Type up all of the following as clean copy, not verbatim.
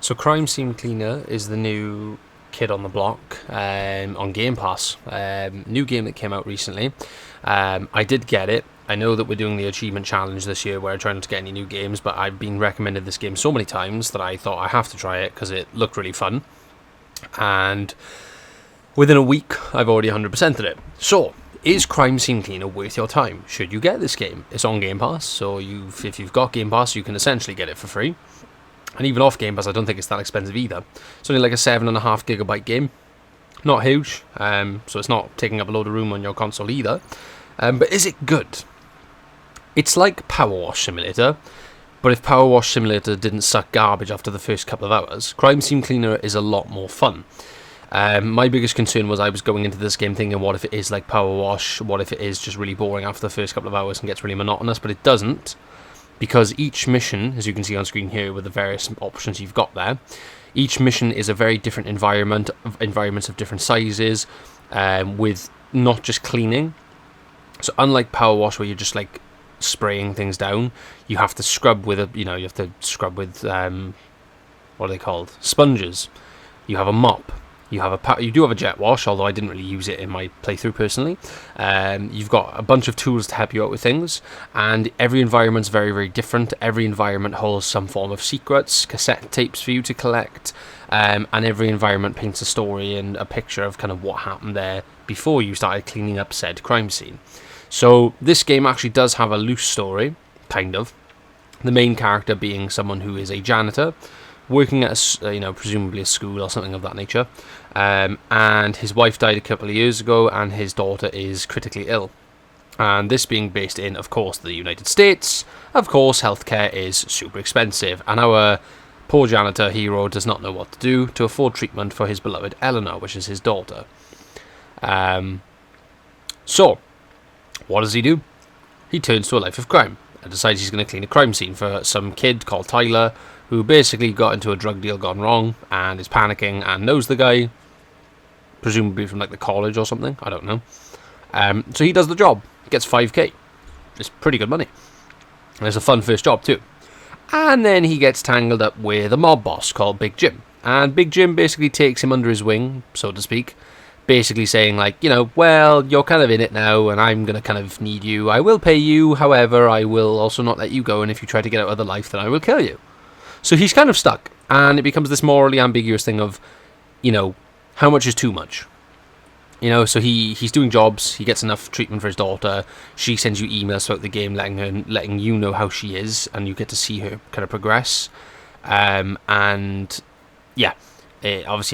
So Crime Scene Cleaner is the new kid on the block on Game Pass. New game that came out recently. I did get it. I know that we're doing the achievement challenge this year where I try not to get any new games, but I've been recommended this game so many times that I thought I have to try it because it looked really fun. And within a week, I've already 100%ed it. So, is Crime Scene Cleaner worth your time? Should you get this game? It's on Game Pass, so if you've got Game Pass, you can essentially get it for free. And even off Game Pass, I don't think it's that expensive either. It's only like a 7.5 gigabyte game. Not huge, so it's not taking up a load of room on your console either. But is it good? It's like Power Wash Simulator, but if Power Wash Simulator didn't suck garbage after the first couple of hours, Crime Scene Cleaner is a lot more fun. My biggest concern was I was going into this game thinking, what if it is like Power Wash? What if it is just really boring after the first couple of hours and gets really monotonous? But it doesn't. Because each mission, as you can see on screen here with the various options you've got there, each mission is a very different environments of different sizes, with not just cleaning. So unlike Power Wash, where you're just like spraying things down, you have to scrub with what are they called? Sponges. You have a mop. You do have a jet wash, although I didn't really use it in my playthrough personally. You've got a bunch of tools to help you out with things, and every environment's very, very different. Every environment holds some form of secrets, cassette tapes for you to collect, and every environment paints a story and a picture of kind of what happened there before you started cleaning up said crime scene. So this game actually does have a loose story, kind of. The main character being someone who is a janitor, working at presumably a school or something of that nature, and his wife died a couple of years ago, and his daughter is critically ill. And this being based in, of course, the United States, of course, healthcare is super expensive, and our poor janitor hero does not know what to do to afford treatment for his beloved Eleanor, which is his daughter. So, what does he do? He turns to a life of crime and decides he's going to clean a crime scene for some kid called Tyler, who basically got into a drug deal gone wrong and is panicking and knows the guy, presumably from like the college or something, I don't know. So he does the job, gets 5k. It's pretty good money. And it's a fun first job too. And then he gets tangled up with a mob boss called Big Jim. And Big Jim basically takes him under his wing, so to speak. Basically saying like, well, you're kind of in it now and I'm going to kind of need you. I will pay you, however, I will also not let you go. And if you try to get out of the life, then I will kill you. So he's kind of stuck, and it becomes this morally ambiguous thing of, how much is too much? So he's doing jobs, he gets enough treatment for his daughter, she sends you emails throughout the game letting you know how she is, and you get to see her kind of progress. Obviously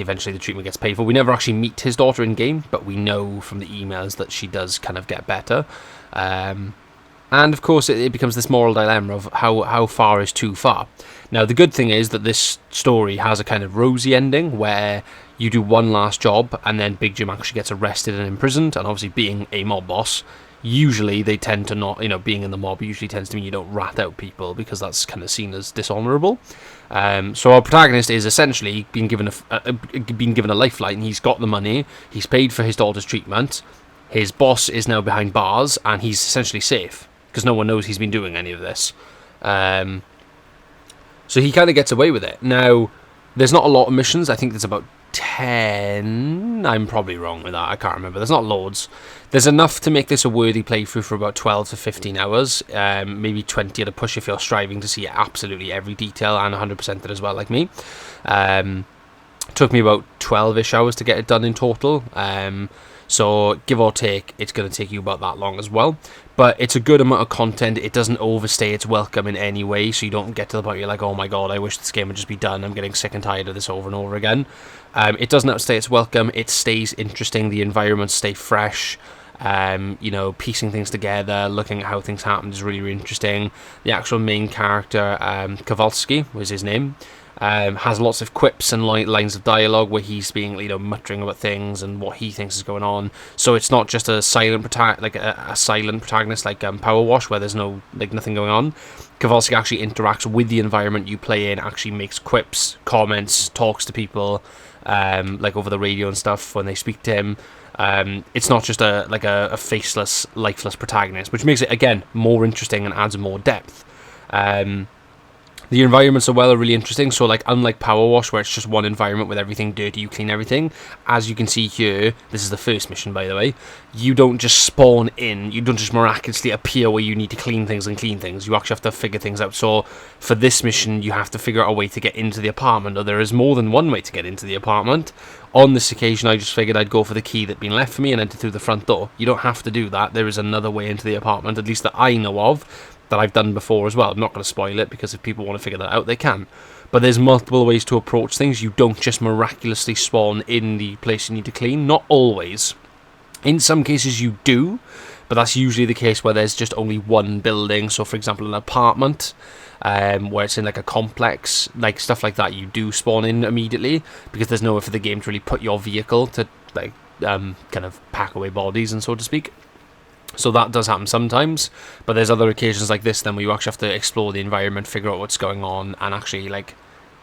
eventually the treatment gets paid for. We never actually meet his daughter in game, but we know from the emails that she does kind of get better. And of course it becomes this moral dilemma of how far is too far. Now the good thing is that this story has a kind of rosy ending where you do one last job and then Big Jim actually gets arrested and imprisoned, and obviously being a mob boss, usually they tend to not, being in the mob usually tends to mean you don't rat out people because that's kind of seen as dishonourable. So our protagonist is essentially been given a lifeline. He's got the money, he's paid for his daughter's treatment, his boss is now behind bars, and he's essentially safe because no one knows he's been doing any of this. So he kind of gets away with it. Now, there's not a lot of missions. I think there's about 10. I'm probably wrong with that. I can't remember. There's not loads. There's enough to make this a worthy playthrough for about 12 to 15 hours. Maybe 20 at a push if you're striving to see absolutely every detail and 100% it as well, like me. Took me about 12-ish hours to get it done in total. So, give or take, it's going to take you about that long as well. But it's a good amount of content. It doesn't overstay its welcome in any way, so you don't get to the point where you're like, oh my god, I wish this game would just be done. I'm getting sick and tired of this over and over again. It doesn't outstay its welcome. It stays interesting. The environments stay fresh. Piecing things together, looking at how things happen is really, really interesting. The actual main character, Kowalski was his name, has lots of quips and lines of dialogue where he's being, muttering about things and what he thinks is going on. So it's not just a silent protagonist like Power Wash, where there's nothing going on. Kowalski actually interacts with the environment you play in, actually makes quips, comments, talks to people, over the radio and stuff when they speak to him. It's not just a faceless, lifeless protagonist, which makes it again more interesting and adds more depth. The environments as well are really interesting. So like, unlike Power Wash, where it's just one environment with everything dirty, you clean everything. As you can see here, this is the first mission, by the way. You don't just spawn in. You don't just miraculously appear where you need to clean things and clean things. You actually have to figure things out. So for this mission, you have to figure out a way to get into the apartment. Or there is more than one way to get into the apartment. On this occasion, I just figured I'd go for the key that'd been left for me and enter through the front door. You don't have to do that. There is another way into the apartment, at least that I know of, that I've done before as well. I'm not going to spoil it, because if people want to figure that out, they can. But there's multiple ways to approach things. You don't just miraculously spawn in the place you need to clean. Not always. In some cases you do, but that's usually the case where there's just only one building. So for example, an apartment, where it's in like a complex, like stuff like that, you do spawn in immediately, because there's nowhere for the game to really put your vehicle to like kind of pack away bodies and so to speak. So that does happen sometimes, but there's other occasions like this then where you actually have to explore the environment, figure out what's going on, and actually, like,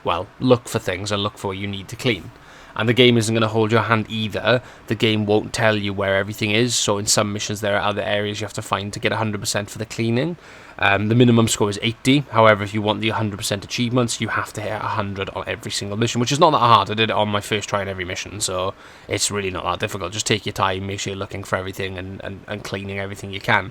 well, look for things and look for what you need to clean. And the game isn't going to hold your hand either. The game won't tell you where everything is, so in some missions there are other areas you have to find to get 100% for the cleaning. The minimum score is 80, however if you want the 100% achievements you have to hit 100 on every single mission, which is not that hard. I did it on my first try on every mission, so it's really not that difficult. Just take your time, make sure you're looking for everything and cleaning everything you can.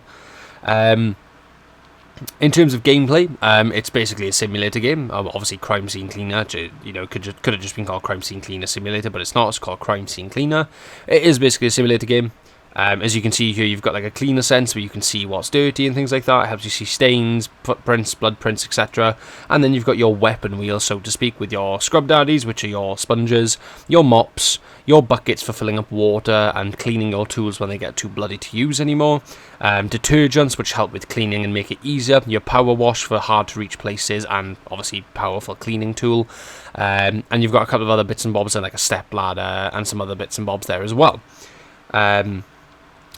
In terms of gameplay, it's basically a simulator game. Obviously, Crime Scene Cleaner, you know, could have just been called Crime Scene Cleaner Simulator, but it's not. It's called Crime Scene Cleaner. It is basically a simulator game. As you can see here, you've got like a cleaner sense where you can see what's dirty and things like that. It helps you see stains, footprints, blood prints, etc. And then you've got your weapon wheel, so to speak, with your scrub daddies, which are your sponges, your mops, your buckets for filling up water and cleaning your tools when they get too bloody to use anymore, detergents, which help with cleaning and make it easier, your power wash for hard to reach places and obviously powerful cleaning tool, and you've got a couple of other bits and bobs and like a step ladder and some other bits and bobs there as well.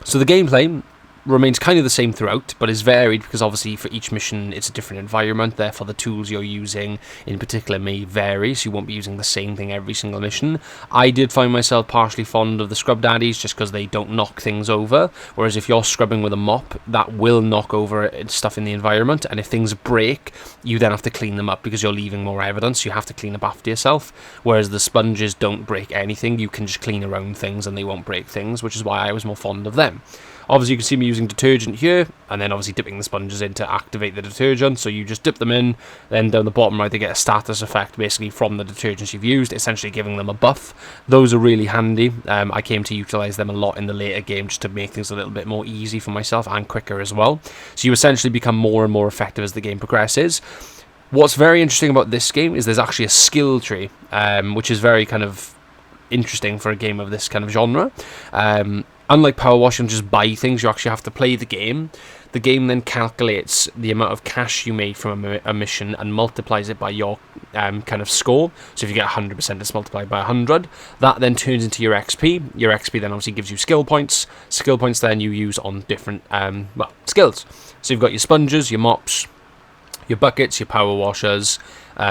So the gameplay remains kind of the same throughout, but is varied because obviously for each mission it's a different environment, therefore the tools you're using in particular may vary, so you won't be using the same thing every single mission. I did find myself partially fond of the scrub daddies just because they don't knock things over, whereas if you're scrubbing with a mop, that will knock over stuff in the environment, and if things break, you then have to clean them up because you're leaving more evidence. You have to clean up after yourself, whereas the sponges don't break anything. You can just clean around things and they won't break things, which is why I was more fond of them. Obviously you can see me using detergent here, and then obviously dipping the sponges in to activate the detergent. So you just dip them in, then down the bottom right they get a status effect basically from the detergents you've used, essentially giving them a buff. Those are really handy. I came to utilise them a lot in the later game just to make things a little bit more easy for myself and quicker as well. So you essentially become more and more effective as the game progresses. What's very interesting about this game is there's actually a skill tree, which is very kind of interesting for a game of this kind of genre. Unlike Power Wash and just buy things, you actually have to play the game. The game then calculates the amount of cash you made from a mission and multiplies it by your kind of score. So if you get 100%, it's multiplied by 100. That then turns into your XP. Your XP then obviously gives you skill points. Skill points then you use on different skills. So you've got your sponges, your mops, your buckets, your power washers,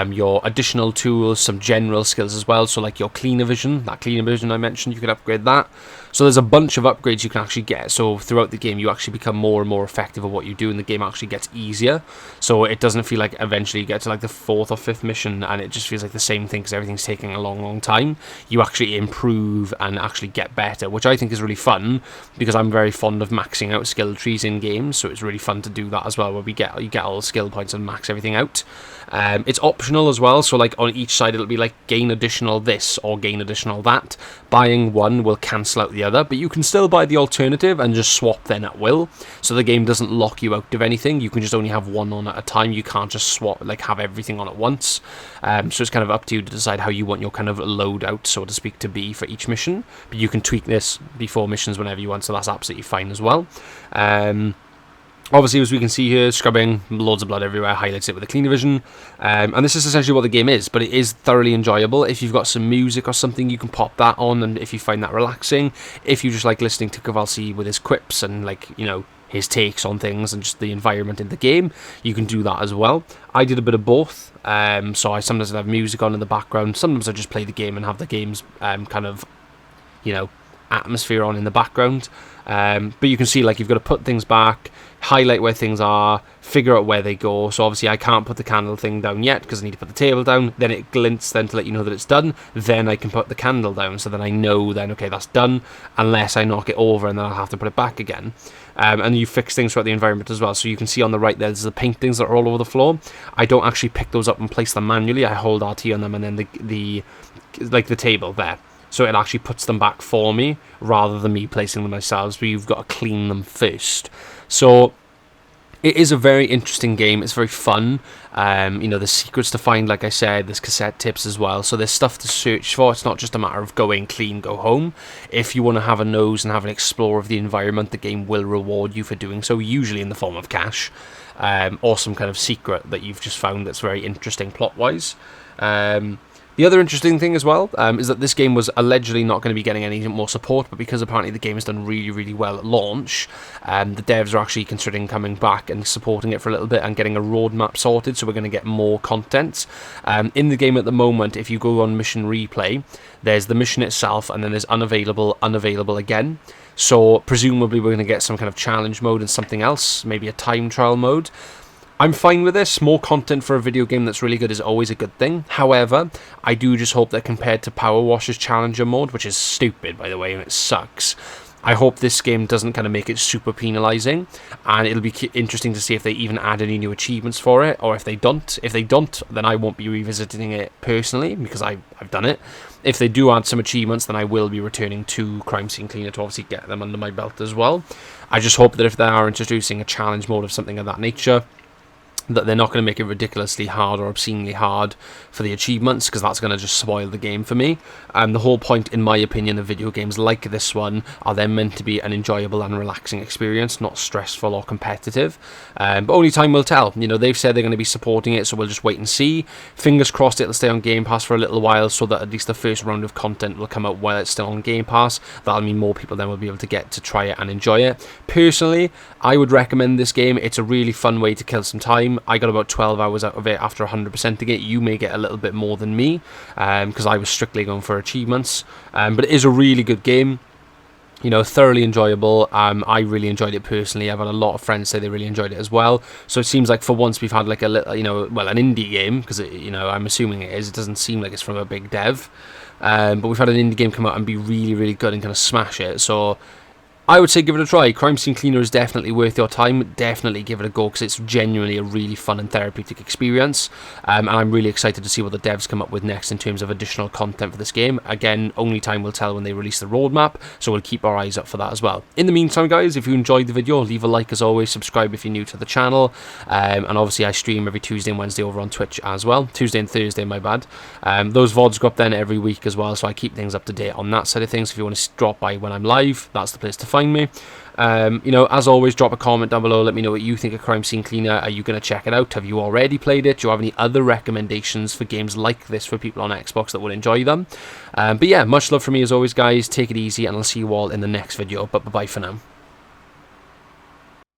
your additional tools, some general skills as well, so like your cleaner vision, that cleaner vision I mentioned, you can upgrade that. So there's a bunch of upgrades you can actually get, so throughout the game you actually become more and more effective at what you do, and the game actually gets easier, so it doesn't feel like eventually you get to like the 4th or 5th mission and it just feels like the same thing because everything's taking a long time. You actually improve and actually get better, which I think is really fun because I'm very fond of maxing out skill trees in games, so it's really fun to do that as well, where you get all the skill points and max everything out. It's optional as well, so like on each side it'll be like gain additional this or gain additional that. Buying one will cancel out the other, but you can still buy the alternative and just swap then at will, so the game doesn't lock you out of anything. You can just only have one on at a time. You can't just swap, like have everything on at once. So it's kind of up to you to decide how you want your kind of loadout, so to speak, to be for each mission, but you can tweak this before missions whenever you want, so that's absolutely fine as well. Obviously, as we can see here, scrubbing, loads of blood everywhere, highlights it with a cleaner vision. And this is essentially what the game is, but it is thoroughly enjoyable. If you've got some music or something, you can pop that on, and if you find that relaxing, if you just like listening to Kowalski with his quips and, like, you know, his takes on things and just the environment in the game, you can do that as well. I did a bit of both, so I sometimes have music on in the background, sometimes I just play the game and have the game's kind of, you know, atmosphere on in the background. But you can see, like, you've got to put things back, highlight where things are, figure out where they go. So obviously I can't put the candle thing down yet because I need to put the table down. Then it glints then to let you know that it's done. Then I can put the candle down, so then I know then, okay, that's done, unless I knock it over and then I'll have to put it back again. And you fix things throughout the environment as well. So you can see on the right there's the paintings that are all over the floor. I don't actually pick those up and place them manually. I hold RT on them and then the table there. So it actually puts them back for me rather than me placing them myself. But you've got to clean them first. So it is a very interesting game. It's very fun. There's secrets to find, like I said. There's cassette tips as well. So there's stuff to search for. It's not just a matter of going clean, go home. If you want to have a nose and have an explore of the environment, the game will reward you for doing so, usually in the form of cash. Or some kind of secret that you've just found that's very interesting plot-wise. The other interesting thing as well is that this game was allegedly not going to be getting any more support, but because apparently the game has done really, really well at launch, the devs are actually considering coming back and supporting it for a little bit and getting a roadmap sorted, so we're going to get more content. In the game at the moment, if you go on mission replay, there's the mission itself, and then there's unavailable again. So presumably we're going to get some kind of challenge mode and something else, maybe a time trial mode. I'm fine with this. More content for a video game that's really good is always a good thing. However, I do just hope that compared to Power Wash's Challenger mode, which is stupid, by the way, and it sucks, I hope this game doesn't kind of make it super penalising, and it'll be interesting to see if they even add any new achievements for it, or if they don't. If they don't, then I won't be revisiting it personally, because I've done it. If they do add some achievements, then I will be returning to Crime Scene Cleaner to obviously get them under my belt as well. I just hope that if they are introducing a challenge mode of something of that nature, that they're not going to make it ridiculously hard or obscenely hard for the achievements, because that's going to just spoil the game for me. And the whole point, in my opinion, of video games like this one are they're meant to be an enjoyable and relaxing experience, not stressful or competitive. But only time will tell. They've said they're going to be supporting it, so we'll just wait and see. Fingers crossed it'll stay on Game Pass for a little while, so that at least the first round of content will come out while it's still on Game Pass. That'll mean more people then will be able to get to try it and enjoy it. Personally, I would recommend this game. It's a really fun way to kill some time. I got about 12 hours out of it after 100%ing it. You may get a little bit more than me, because I was strictly going for achievements. But it is a really good game. Thoroughly enjoyable. I really enjoyed it personally. I've had a lot of friends say they really enjoyed it as well. So it seems like for once we've had like a little, an indie game, because I'm assuming it is. It doesn't seem like it's from a big dev, but we've had an indie game come out and be really, really good and kind of smash it. So I would say give it a try. Crime Scene Cleaner is definitely worth your time. Definitely give it a go, because it's genuinely a really fun and therapeutic experience. And I'm really excited to see what the devs come up with next in terms of additional content for this game. Again, only time will tell when they release the roadmap, so we'll keep our eyes up for that as well. In the meantime, guys, if you enjoyed the video, leave a like as always, subscribe if you're new to the channel. And obviously I stream every Tuesday and Wednesday over on Twitch as well. Tuesday and Thursday, my bad. Those VODs go up then every week as well, so I keep things up to date on that side of things. If you want to drop by when I'm live, that's the place to find me. As always, drop a comment down below. Let me know what you think of Crime Scene Cleaner. Are you going to check it out? Have you already played it? Do you have any other recommendations for games like this for people on Xbox that would enjoy them? But yeah, much love from me as always, guys. Take it easy, and I'll see you all in the next video. But bye-bye for now.